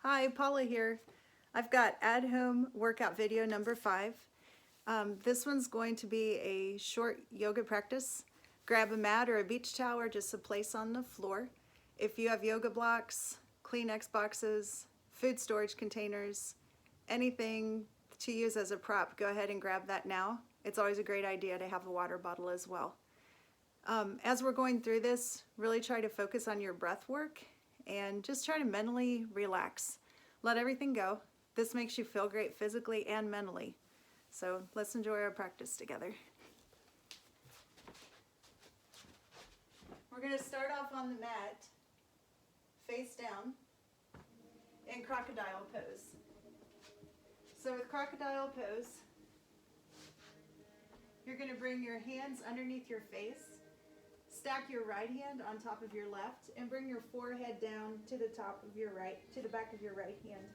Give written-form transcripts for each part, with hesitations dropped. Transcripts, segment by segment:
Hi, Paula here. I've got at-home workout video number 5. This one's going to be a short yoga practice. Grab a mat or a beach towel or just a place on the floor. If you have yoga blocks, Kleenex boxes, food storage containers, anything to use as a prop, go ahead and grab that now. It's always a great idea to have a water bottle as well. As we're going through this, really try to focus on your breath work and just try to mentally relax. Let everything go. This makes you feel great physically and mentally. So let's enjoy our practice together. We're going to start off on the mat, face down, in crocodile pose. So with crocodile pose, you're going to bring your hands underneath your face. Stack your right hand on top of your left and bring your forehead down to the top of your right, to the back of your right hand.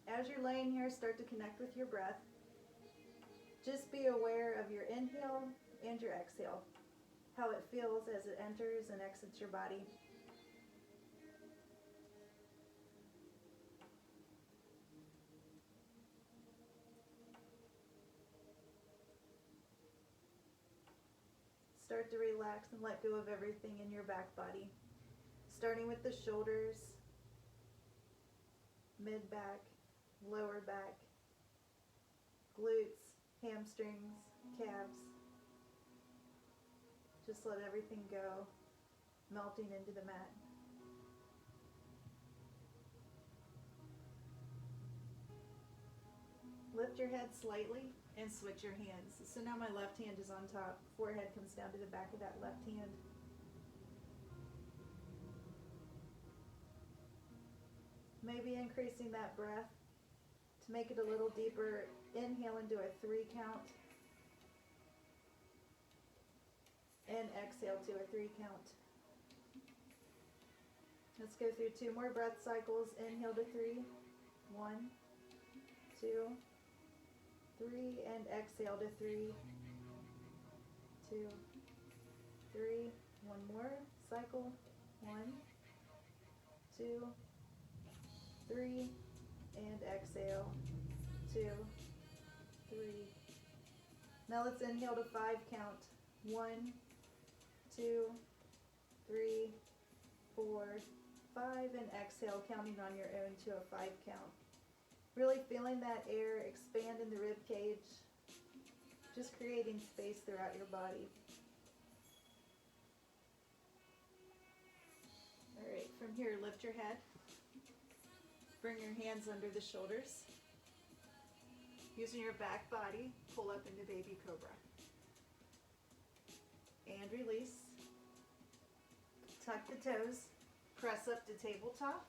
As you're laying here, start to connect with your breath. Just be aware of your inhale and your exhale, how it feels as it enters and exits your body. Start to relax and let go of everything in your back body, starting with the shoulders, mid-back, lower back, glutes, hamstrings, calves. Just let everything go, melting into the mat. Lift your head slightly and switch your hands. So now my left hand is on top, forehead comes down to the back of that left hand. Maybe increasing that breath to make it a little deeper. Inhale and do a 3 count. And exhale to a 3 count. Let's go through 2 more breath cycles. Inhale to 3. 1, 2, 3, and exhale to 3, 2, 3. One more cycle. 1, 2, 3, and exhale. 2, 3. Now let's inhale to 5 count. 1, 2, 3, 4, 5, and exhale, counting on your own to a 5 count. Really feeling that air expand in the rib cage, just creating space throughout your body. All right, from here, lift your head. Bring your hands under the shoulders. Using your back body, pull up into baby cobra. And release. Tuck the toes. Press up to tabletop.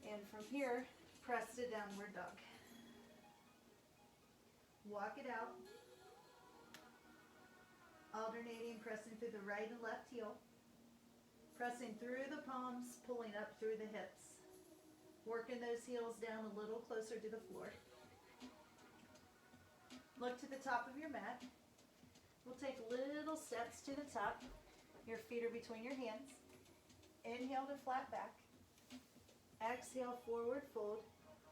And from here, press to downward dog. Walk it out. Alternating, pressing through the right and left heel. Pressing through the palms, pulling up through the hips. Working those heels down a little closer to the floor. Look to the top of your mat. We'll take little steps to the top. Your feet are between your hands. Inhale to flat back. Exhale, forward fold.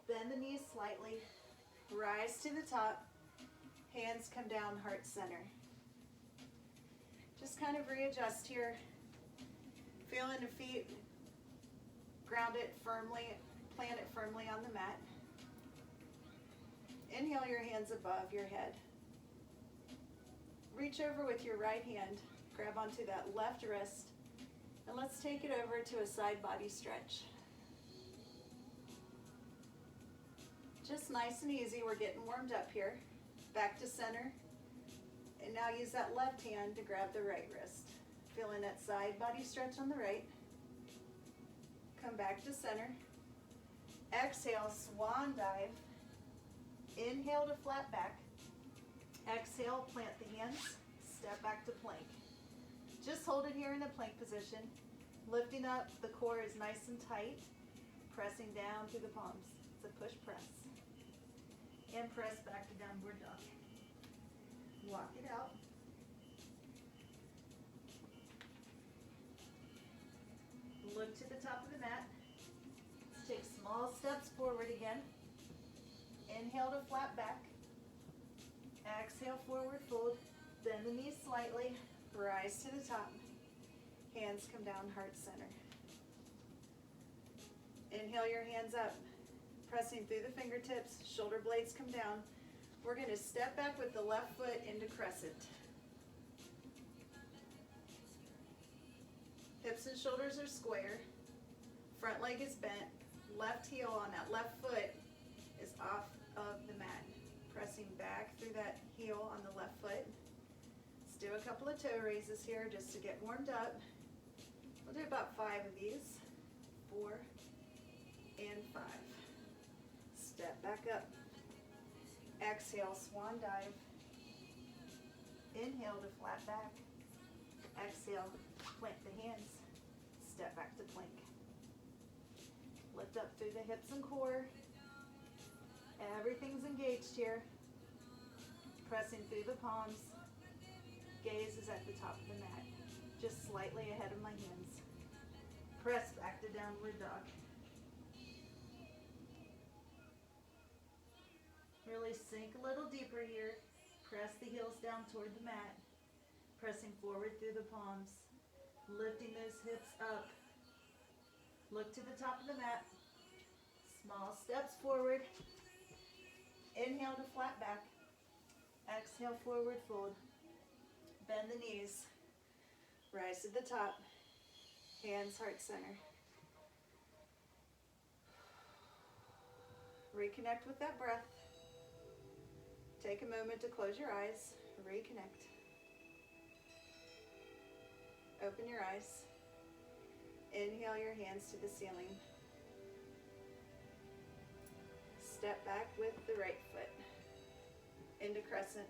Bend the knees slightly. Rise to the top. Hands come down, heart center. Just kind of readjust here. Feeling the feet, ground it firmly, plant it firmly on the mat. Inhale your hands above your head. Reach over with your right hand, grab onto that left wrist, and let's take it over to a side body stretch. Just nice and easy, we're getting warmed up here. Back to center, and now use that left hand to grab the right wrist. Feeling that side body stretch on the right. Come back to center. Exhale, swan dive. Inhale to flat back. Exhale, plant the hands. Step back to plank. Just hold it here in the plank position. Lifting up, the core is nice and tight. Pressing down through the palms. It's a push press. And press back to downward dog. Walk it out. Look to the top of the mat. Let's take small steps forward again. Inhale to flat back. Exhale, forward fold. Bend the knees slightly. Rise to the top. Hands come down, heart center. Inhale your hands up. Pressing through the fingertips. Shoulder blades come down. We're going to step back with the left foot into crescent. Hips and shoulders are square. Front leg is bent. Left heel on that left foot is off of the mat. Pressing back through that heel on the left foot. Let's do a couple of toe raises here just to get warmed up. We'll do about 5 of these. 4 and 5. Step back up. Exhale, swan dive. Inhale to flat back. Exhale, plant the hands. Step back to plank. Lift up through the hips and core. Everything's engaged here. Pressing through the palms. Gaze is at the top of the mat, just slightly ahead of my hands. Press back to downward dog. Really sink a little deeper here. Press the heels down toward the mat. Pressing forward through the palms. Lifting those hips up. Look to the top of the mat. Small steps forward. Inhale to flat back. Exhale, forward fold. Bend the knees. Rise to the top. Hands heart center. Reconnect with that breath. Take a moment to close your eyes. Reconnect. Open your eyes. Inhale your hands to the ceiling. Step back with the right foot into crescent.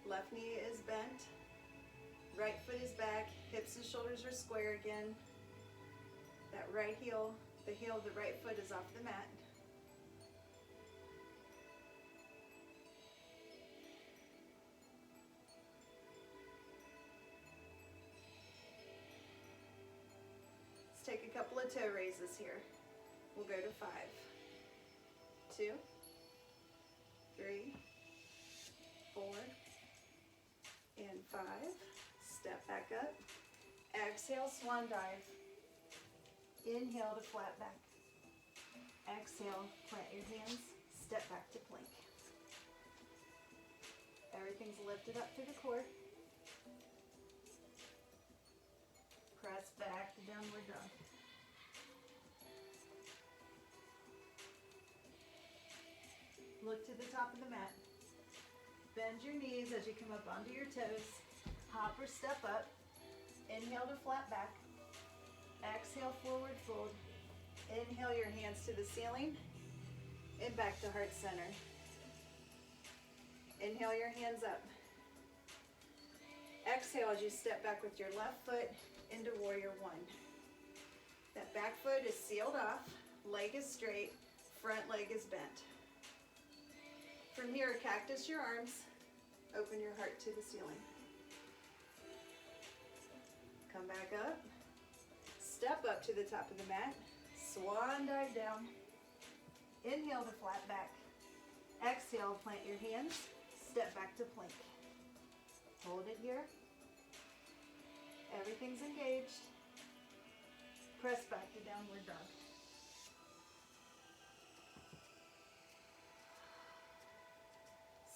Left knee is bent. Right foot is back. Hips and shoulders are square again. That right heel, the heel of the right foot is off the mat. Let's take a couple of toe raises here. We'll go to 5. 2, 3, 4, and 5. Step back up. Exhale, swan dive. Inhale to flat back. Exhale, plant your hands. Step back to plank. Everything's lifted up through the core. Press back to downward dog. Look to the top of the mat. Bend your knees as you come up onto your toes. Hop or step up. Inhale to flat back. Exhale, forward fold. Inhale your hands to the ceiling and back to heart center. Inhale your hands up. Exhale as you step back with your left foot into warrior 1. That back foot is sealed off, leg is straight, front leg is bent. From here, cactus your arms, open your heart to the ceiling. Come back up, step up to the top of the mat, swan dive down. Inhale to flat back. Exhale, plant your hands, step back to plank. Hold it here. Everything's engaged. Press back to downward dog.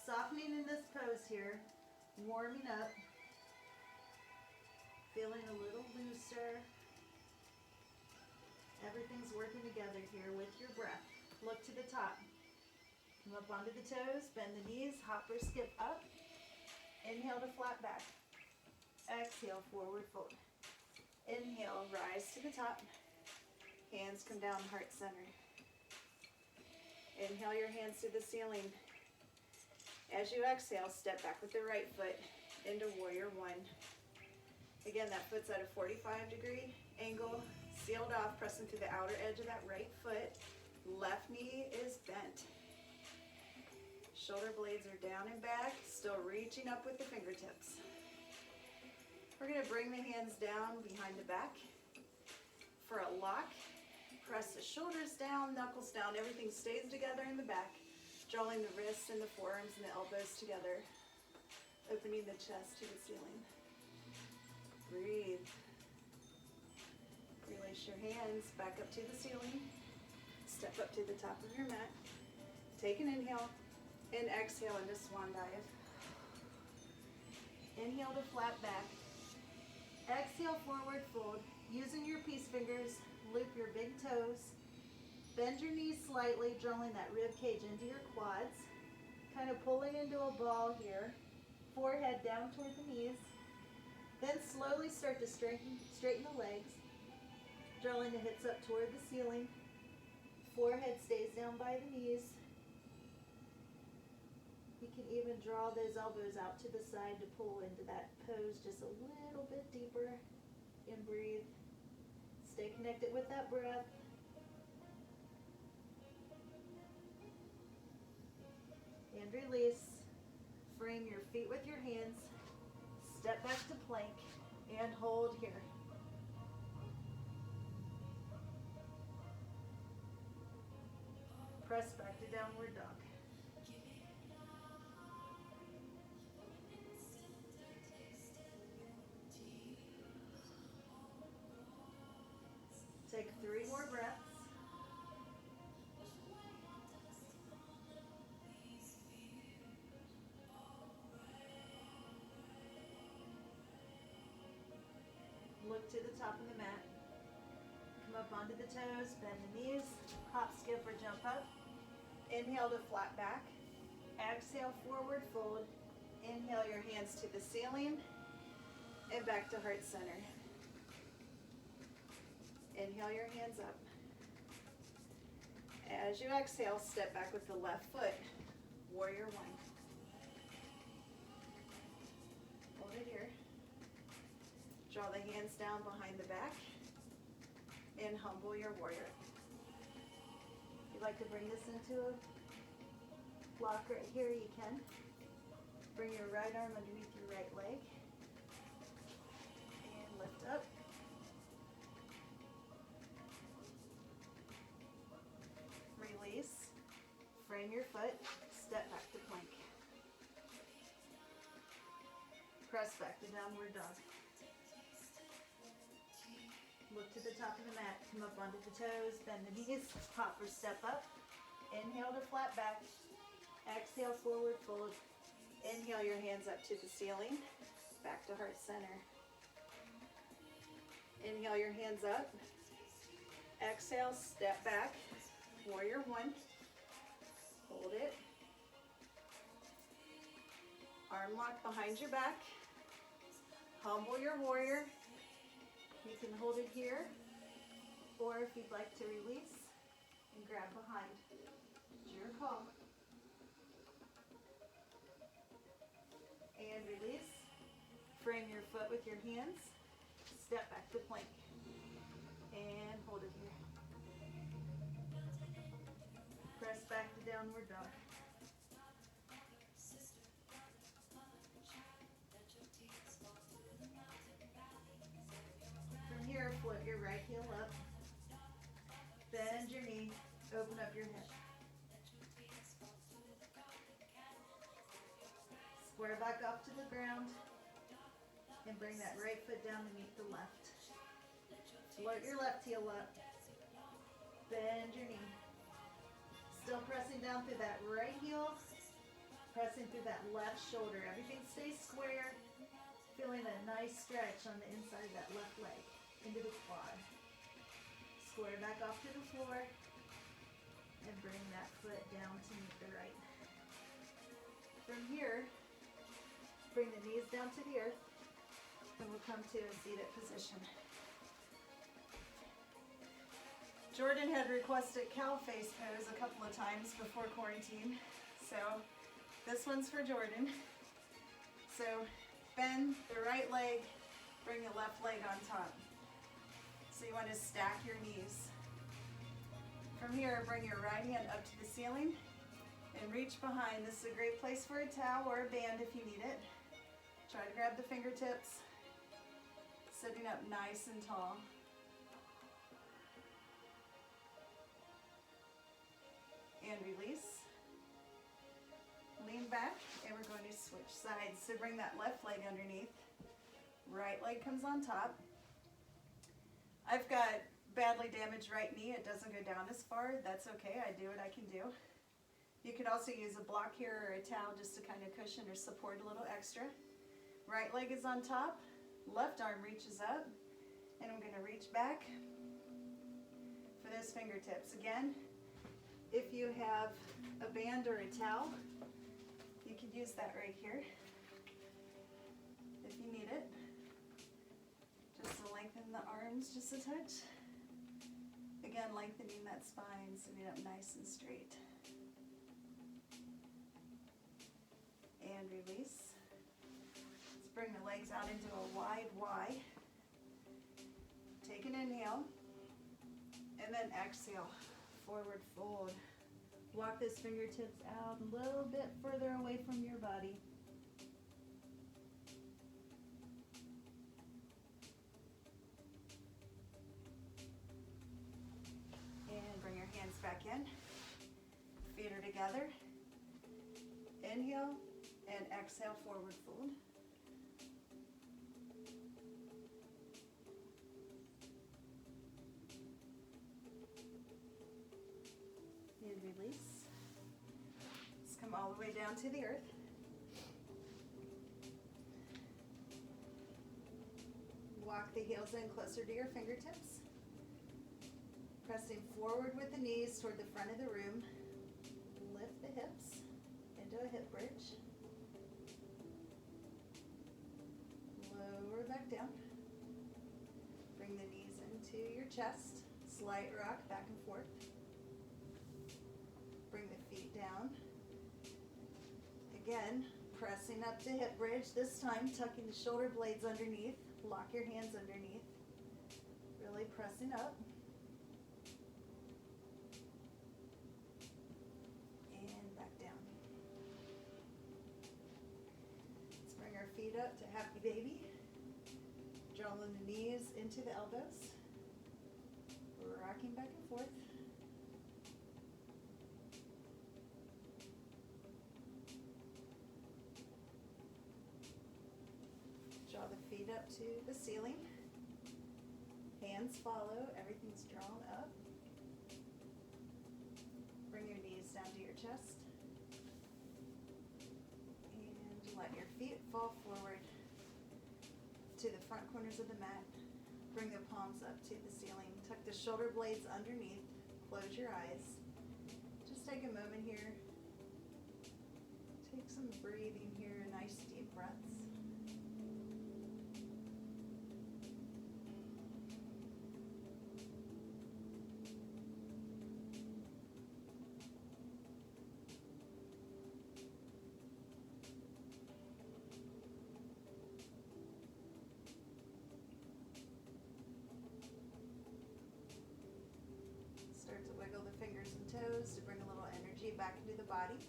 Softening in this pose here, warming up, feeling a little looser. Everything's working together here with your breath. Look to the top. Come up onto the toes, bend the knees, hop or skip up. Inhale to flat back. Exhale, forward fold. Inhale, rise to the top. Hands come down, heart center. Inhale your hands to the ceiling. As you exhale, step back with the right foot into warrior 1. Again, that foot's at a 45-degree angle, sealed off, pressing through the outer edge of that right foot. Left knee is bent. Shoulder blades are down and back, still reaching up with the fingertips. We're going to bring the hands down behind the back. for a lock. Press the shoulders down, knuckles down, everything stays together in the back, drawing the wrists and the forearms and the elbows together, opening the chest to the ceiling. Breathe. Release your hands back up to the ceiling. Step up to the top of your mat. Take an inhale and exhale into swan dive. Inhale to flat back. Exhale, forward fold. Using your peace fingers, loop your big toes. Bend your knees slightly, drawing that rib cage into your quads. Kind of pulling into a ball here. Forehead down toward the knees. Then slowly start to straighten the legs. Drawing the hips up toward the ceiling. Forehead stays down by the knees. You can even draw those elbows out to the side to pull into that pose just a little bit deeper. And breathe. Stay connected with that breath. And release. Frame your feet with your hands. Step back to plank and hold here. Press back to downward dog. Take 3 more breaths. Look to the top of the mat. Come up onto the toes, bend the knees, hop, skip, or jump up. Inhale to flat back. Exhale, forward fold. Inhale your hands to the ceiling and back to heart center. Inhale your hands up. As you exhale, step back with the left foot. Warrior 1. Hold it here. Draw the hands down behind the back and humble your warrior. If you'd like to bring this into a block right here, you can. Bring your right arm underneath your right leg and lift up. Release. Frame your foot. Step back to plank. Press back to downward dog. Look to the top of the mat. Come up onto the toes. Bend the knees. Hop or step up. Inhale to flat back. Exhale, forward fold. Inhale your hands up to the ceiling. Back to heart center. Inhale your hands up. Exhale, step back. Warrior 1. Hold it. Arm lock behind your back. Humble your warrior. You can hold it here, or if you'd like to release and grab behind. It's your call. And release. Frame your foot with your hands. Step back to plank. And hold it here. Press back to downward dog. From here, flip your right heel up. Bend your knee. Open up your hip. Square back off to the ground and bring that right foot down to meet the left. Float your left heel up. Bend your knee. Still pressing down through that right heel. Pressing through that left shoulder. Everything stays square. Feeling a nice stretch on the inside of that left leg into the quad. Square back off to the floor and bring that foot down to meet the right. From here, bring the knees down to the earth and we'll come to a seated position. Jordan had requested cow face pose a couple of times before quarantine, so this one's for Jordan. So bend the right leg, bring the left leg on top. So you want to stack your knees. From here, bring your right hand up to the ceiling and reach behind. This is a great place for a towel or a band if you need it. Try to grab the fingertips, sitting up nice and tall. and release. Lean back, and we're going to switch sides. So bring that left leg underneath. Right leg comes on top. I've got badly damaged right knee. It doesn't go down as far. That's okay. I do what I can do. You could also use a block here or a towel just to kind of cushion or support a little extra. Right leg is on top. Left arm reaches up. And I'm going to reach back for those fingertips. Again, if you have a band or a towel, you could use that right here if you need it. Just to lengthen the arms just a touch. Again, lengthening that spine, sitting up nice and straight. And release. Let's bring the legs out into a wide Y. Take an inhale, and then exhale, forward fold. Walk those fingertips out a little bit further away from your body. And bring your hands back in. Feet are together. Inhale and exhale, forward fold. And release. Let's come all the way down to the earth. Walk the heels in closer to your fingertips. Pressing forward with the knees toward the front of the room. Lift the hips into a hip bridge. Lower back down. Bring the knees into your chest. Slight rock back and forth. Bring the feet down. Again, pressing up to hip bridge. This time, tucking the shoulder blades underneath. Lock your hands underneath. Really pressing up. And back down. Let's bring our feet up to happy baby. Drawing the knees into the elbows. Rocking back and forth. Draw the feet up to the ceiling. Hands follow, everything's drawn up. Bring your knees down to your chest. And let your feet fall forward to the front corners of the mat. Bring the palms up to the ceiling. Tuck the shoulder blades underneath. Close your eyes. Just take a moment here. Take some breathing here, nice deep breaths. Start to wiggle the fingers and toes to bring a little energy back into the body.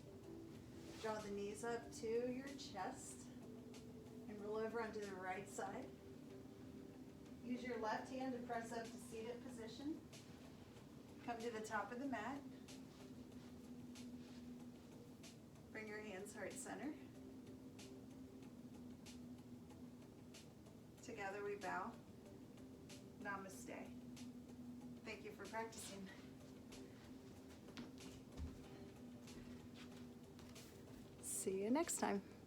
Draw the knees up to your chest and roll over onto the right side. Use your left hand to press up to seated position. Come to the top of the mat. Bring your hands heart center. Together we bow. Namaste. Thank you for practicing. See you next time.